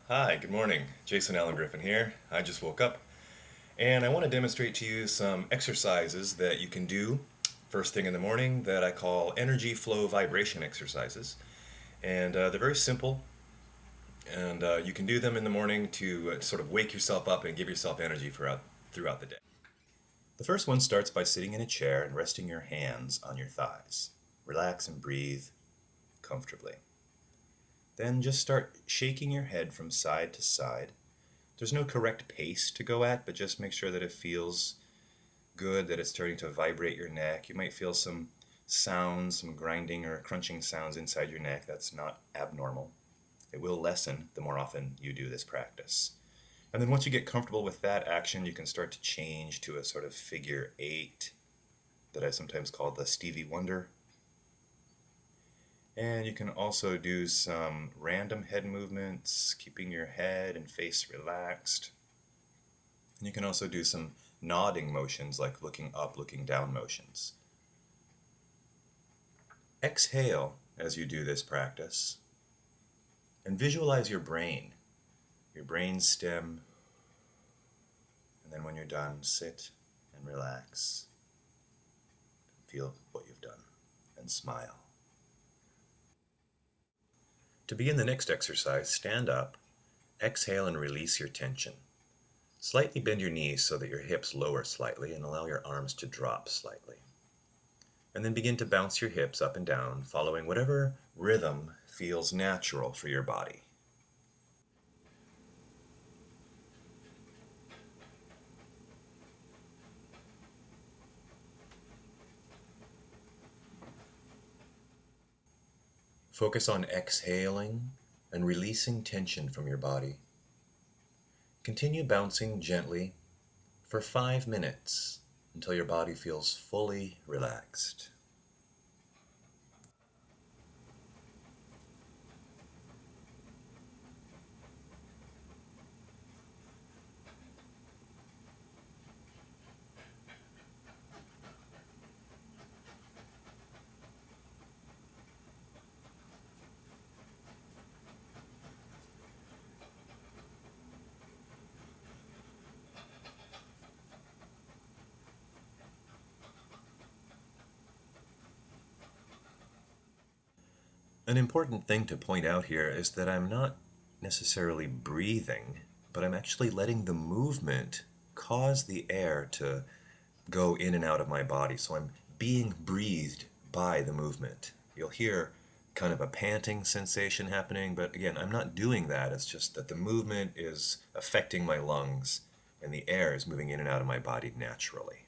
Hi, good morning. Jason Allen Griffin here. I just woke up and I want to demonstrate to you some exercises that you can do first thing in the morning that I call energy flow vibration exercises. And they're very simple, and you can do them in the morning to sort of wake yourself up and give yourself energy throughout the day. The first one starts by sitting in a chair and resting your hands on your thighs. Relax and breathe comfortably. Then just start shaking your head from side to side. There's no correct pace to go at, but just make sure that it feels good, that it's starting to vibrate your neck. You might feel some sounds, some grinding or crunching sounds inside your neck. That's not abnormal. It will lessen the more often you do this practice. And then once you get comfortable with that action, you can start to change to a sort of figure eight that I sometimes call the Stevie Wonder. And you can also do some random head movements, keeping your head and face relaxed. And you can also do some nodding motions like looking up, looking down motions. Exhale as you do this practice and visualize your brain stem, and then when you're done, sit and relax. Feel what you've done and smile. To begin the next exercise, stand up, exhale and release your tension. Slightly bend your knees so that your hips lower slightly and allow your arms to drop slightly. And then begin to bounce your hips up and down, following whatever rhythm feels natural for your body. Focus on exhaling and releasing tension from your body. Continue bouncing gently for 5 minutes until your body feels fully relaxed. An important thing to point out here is that I'm not necessarily breathing, but I'm actually letting the movement cause the air to go in and out of my body. So I'm being breathed by the movement. You'll hear kind of a panting sensation happening, but again, I'm not doing that. It's just that the movement is affecting my lungs and the air is moving in and out of my body naturally.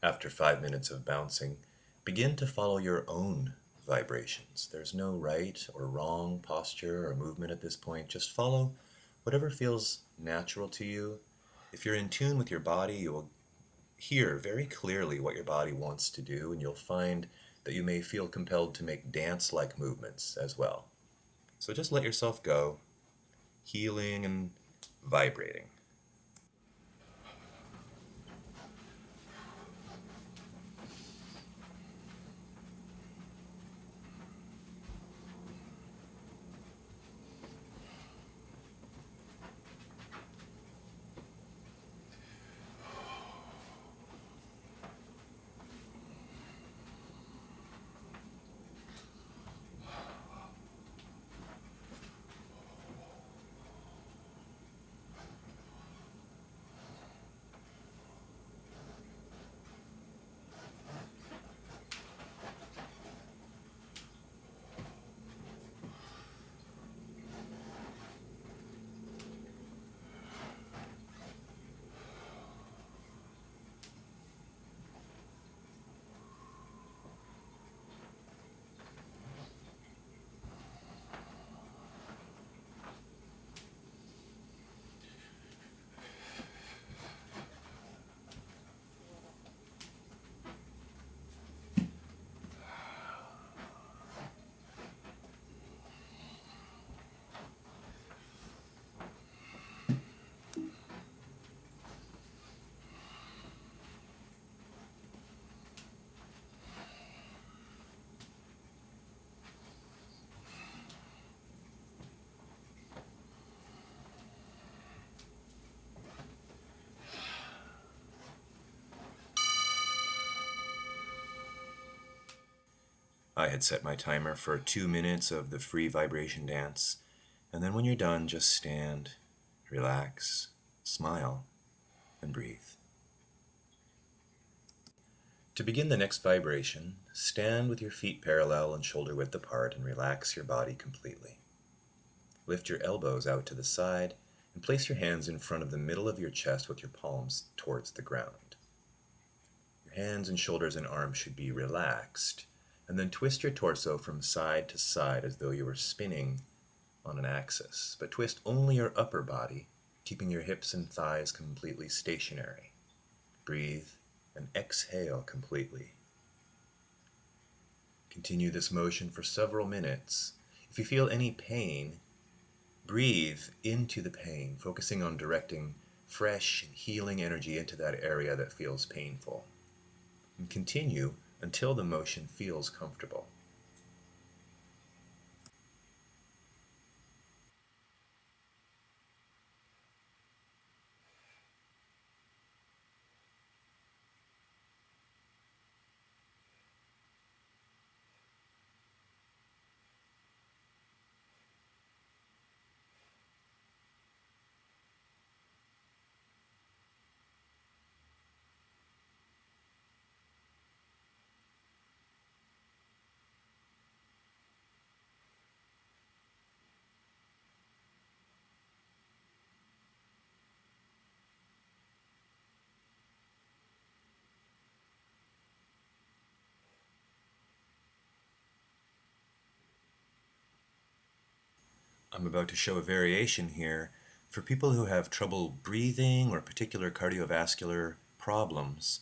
After 5 minutes of bouncing, begin to follow your own vibrations. There's no right or wrong posture or movement at this point. Just follow whatever feels natural to you. If you're in tune with your body, you will hear very clearly what your body wants to do, and you'll find that you may feel compelled to make dance-like movements as well. So just let yourself go, healing and vibrating. I had set my timer for 2 minutes of the free vibration dance, and then when you're done, just stand, relax, smile, and breathe. To begin the next vibration, stand with your feet parallel and shoulder width apart and relax your body completely. Lift your elbows out to the side and place your hands in front of the middle of your chest with your palms towards the ground. Your hands and shoulders and arms should be relaxed, and then twist your torso from side to side as though you were spinning on an axis, but twist only your upper body, keeping your hips and thighs completely stationary. Breathe and exhale completely. Continue this motion for several minutes. If you feel any pain, breathe into the pain, focusing on directing fresh, healing energy into that area that feels painful. And continue until the motion feels comfortable. I'm about to show a variation here for people who have trouble breathing or particular cardiovascular problems.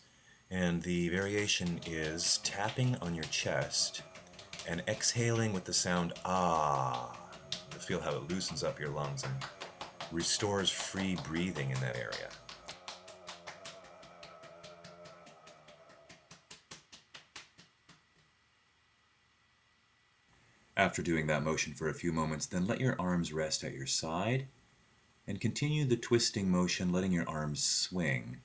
And the variation is tapping on your chest and exhaling with the sound ah. You'll feel how it loosens up your lungs and restores free breathing in that area. After doing that motion for a few moments, then let your arms rest at your side and continue the twisting motion, letting your arms swing.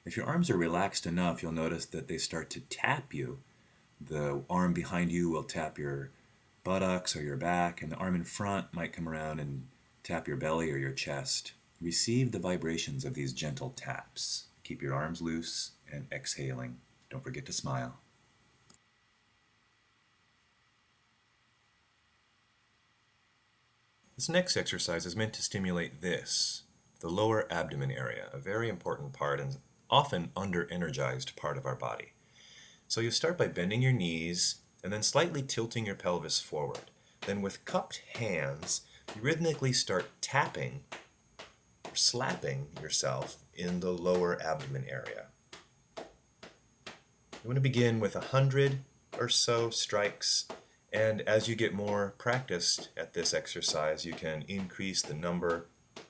If your arms are relaxed enough, you'll notice that they start to tap you. The arm behind you will tap your buttocks or your back, and the arm in front might come around and tap your belly or your chest. Receive the vibrations of these gentle taps. Keep your arms loose and exhaling. Don't forget to smile. This next exercise is meant to stimulate the lower abdomen area, a very important part and often under-energized part of our body. So you start by bending your knees and then slightly tilting your pelvis forward. Then with cupped hands, you rhythmically start tapping or slapping yourself in the lower abdomen area. You want to begin with 100 or so strikes, and as you get more practiced at this exercise, you can increase the number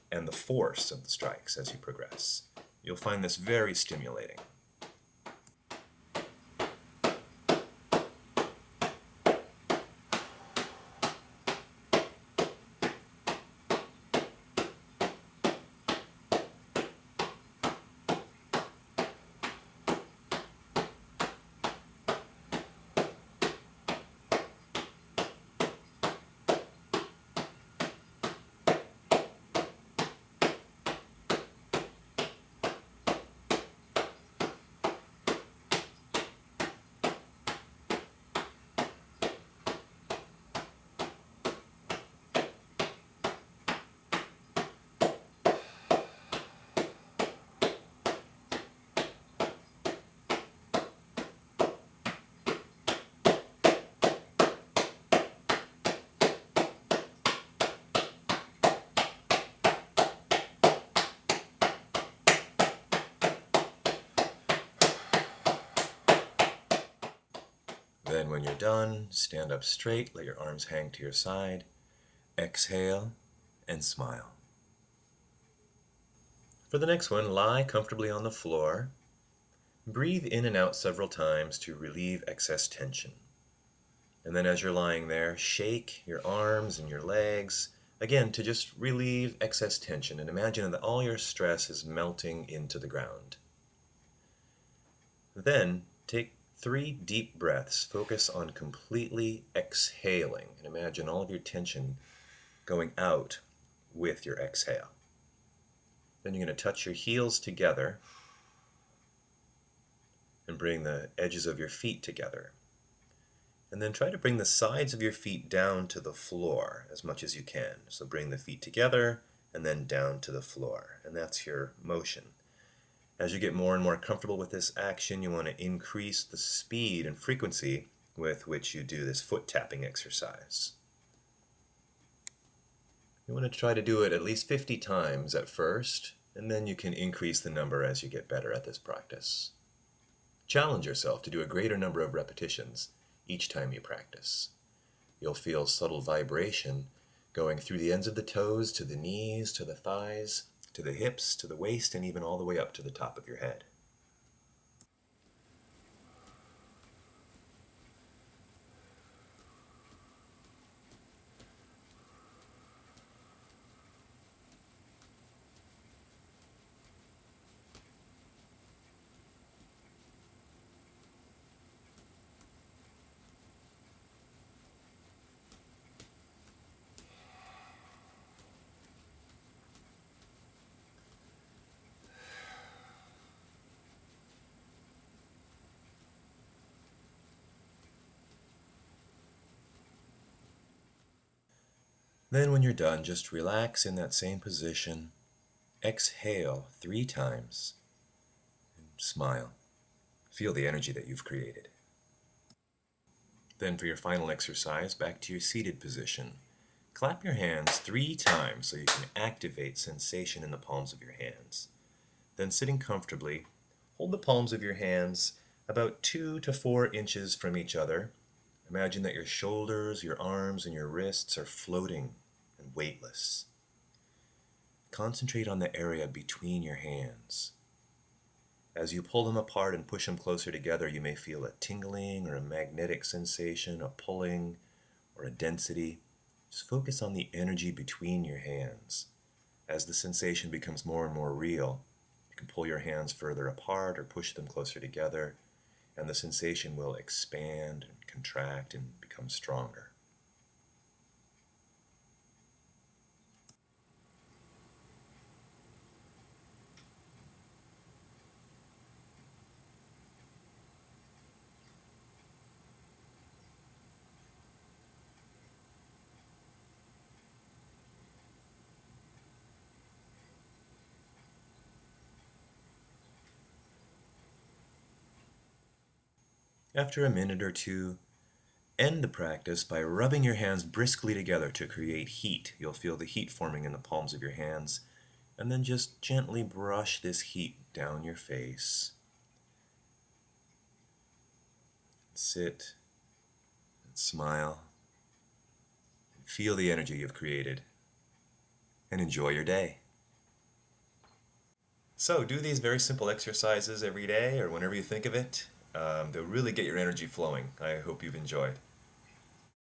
and the force of the strikes as you progress. You'll find this very stimulating. Then when you're done, stand up straight, let your arms hang to your side, exhale, and smile. For the next one, lie comfortably on the floor. Breathe in and out several times to relieve excess tension. And then as you're lying there, shake your arms and your legs, again, to just relieve excess tension, and imagine that all your stress is melting into the ground. Then take 3 deep breaths. Focus on completely exhaling, and imagine all of your tension going out with your exhale. Then you're going to touch your heels together and bring the edges of your feet together. And then try to bring the sides of your feet down to the floor as much as you can. So bring the feet together and then down to the floor. And that's your motion. As you get more and more comfortable with this action, you want to increase the speed and frequency with which you do this foot tapping exercise. You want to try to do it at least 50 times at first, and then you can increase the number as you get better at this practice. Challenge yourself to do a greater number of repetitions each time you practice. You'll feel subtle vibration going through the ends of the toes, to the knees, to the thighs, to the hips, to the waist, and even all the way up to the top of your head. Then when you're done, just relax in that same position. Exhale 3 times. And smile. Feel the energy that you've created. Then for your final exercise, back to your seated position. Clap your hands 3 times so you can activate sensation in the palms of your hands. Then sitting comfortably, hold the palms of your hands about 2 to 4 inches from each other. Imagine that your shoulders, your arms, and your wrists are floating and weightless. Concentrate on the area between your hands. As you pull them apart and push them closer together, you may feel a tingling or a magnetic sensation, a pulling or a density. Just focus on the energy between your hands. As the sensation becomes more and more real, you can pull your hands further apart or push them closer together, and the sensation will expand and contract and become stronger. After a minute or two, end the practice by rubbing your hands briskly together to create heat. You'll feel the heat forming in the palms of your hands. And then just gently brush this heat down your face. Sit and smile. Feel the energy you've created. And enjoy your day. So do these very simple exercises every day or whenever you think of it. They'll really get your energy flowing. I hope you've enjoyed.